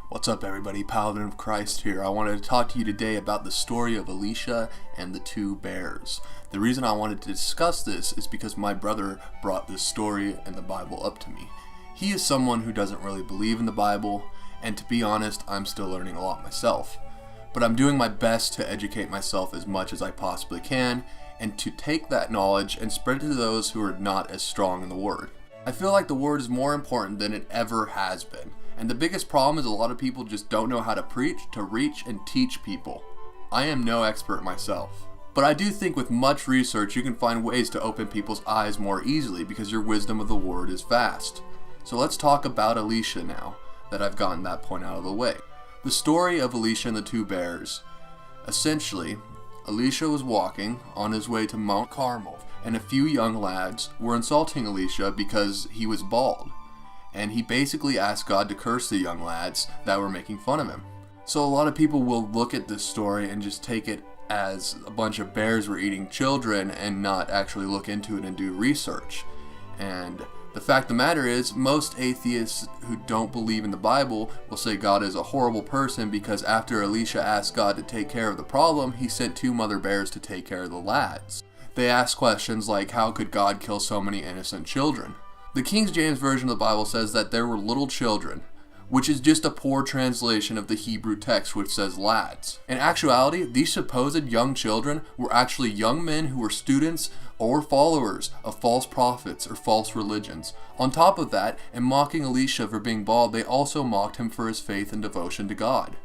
What's up everybody, Paladin of Christ here. I wanted to talk to you today about the story of Elisha and the two bears. The reason I wanted to discuss this is because my brother brought this story and the Bible up to me. He is someone who doesn't really believe in the Bible, and to be honest, I'm still learning a lot myself. But I'm doing my best to educate myself as much as I possibly can, and to take that knowledge and spread it to those who are not as strong in the Word. I feel like the Word is more important than it ever has been. And the biggest problem is a lot of people just don't know how to preach, to reach, and teach people. I am no expert myself. But I do think with much research you can find ways to open people's eyes more easily because your wisdom of the Word is vast. So let's talk about Elisha now, that I've gotten that point out of the way. The story of Elisha and the two bears. Essentially, Elisha was walking on his way to Mount Carmel, and a few young lads were insulting Elisha because he was bald. And he basically asked God to curse the young lads that were making fun of him. So a lot of people will look at this story and just take it as a bunch of bears were eating children and not actually look into it and do research. And the fact of the matter is, most atheists who don't believe in the Bible will say God is a horrible person because after Elisha asked God to take care of the problem, he sent two mother bears to take care of the lads. They ask questions like, how could God kill so many innocent children? The King James Version of the Bible says that there were little children, which is just a poor translation of the Hebrew text which says lads. In actuality, these supposed young children were actually young men who were students or followers of false prophets or false religions. On top of that, in mocking Elisha for being bald, they also mocked him for his faith and devotion to God.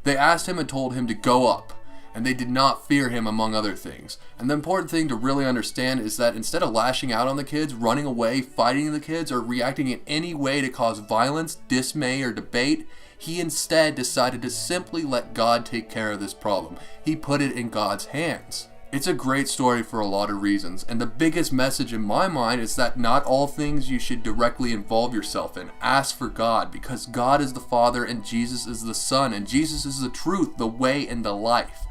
They asked him and told him to go up, and they did not fear him, among other things. And the important thing to really understand is that instead of lashing out on the kids, running away, fighting the kids, or reacting in any way to cause violence, dismay, or debate, he instead decided to simply let God take care of this problem. He put it in God's hands. It's a great story for a lot of reasons, and the biggest message in my mind is that not all things you should directly involve yourself in. Ask for God, because God is the Father and Jesus is the Son, and Jesus is the truth, the way, and the life.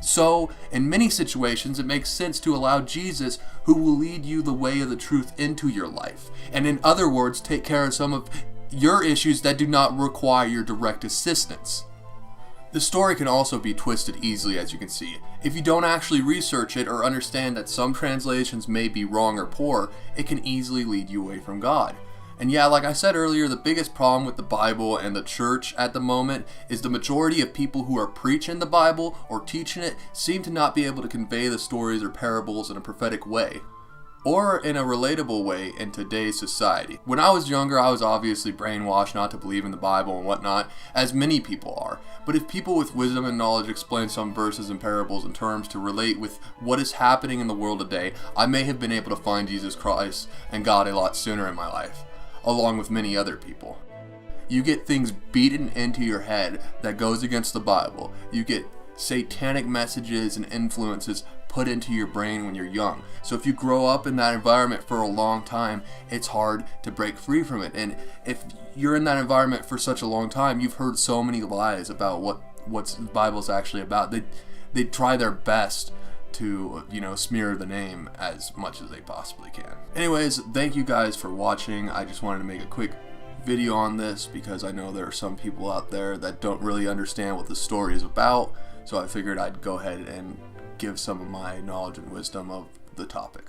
So, in many situations, it makes sense to allow Jesus, who will lead you the way of the truth, into your life. And in other words, take care of some of your issues that do not require your direct assistance. The story can also be twisted easily, as you can see. If you don't actually research it or understand that some translations may be wrong or poor, it can easily lead you away from God. And yeah, like I said earlier, the biggest problem with the Bible and the church at the moment is the majority of people who are preaching the Bible or teaching it seem to not be able to convey the stories or parables in a prophetic way, or in a relatable way in today's society. When I was younger, I was obviously brainwashed not to believe in the Bible and whatnot, as many people are. But if people with wisdom and knowledge explain some verses and parables in terms to relate with what is happening in the world today, I may have been able to find Jesus Christ and God a lot sooner in my life, along with many other people. You get things beaten into your head that goes against the Bible. You get satanic messages and influences put into your brain when you're young. So if you grow up in that environment for a long time, it's hard to break free from it. And if you're in that environment for such a long time, you've heard so many lies about what the Bible's actually about. They try their best to, smear the name as much as they possibly can. Anyways, thank you guys for watching. I just wanted to make a quick video on this because I know there are some people out there that don't really understand what the story is about, so I figured I'd go ahead and give some of my knowledge and wisdom of the topic.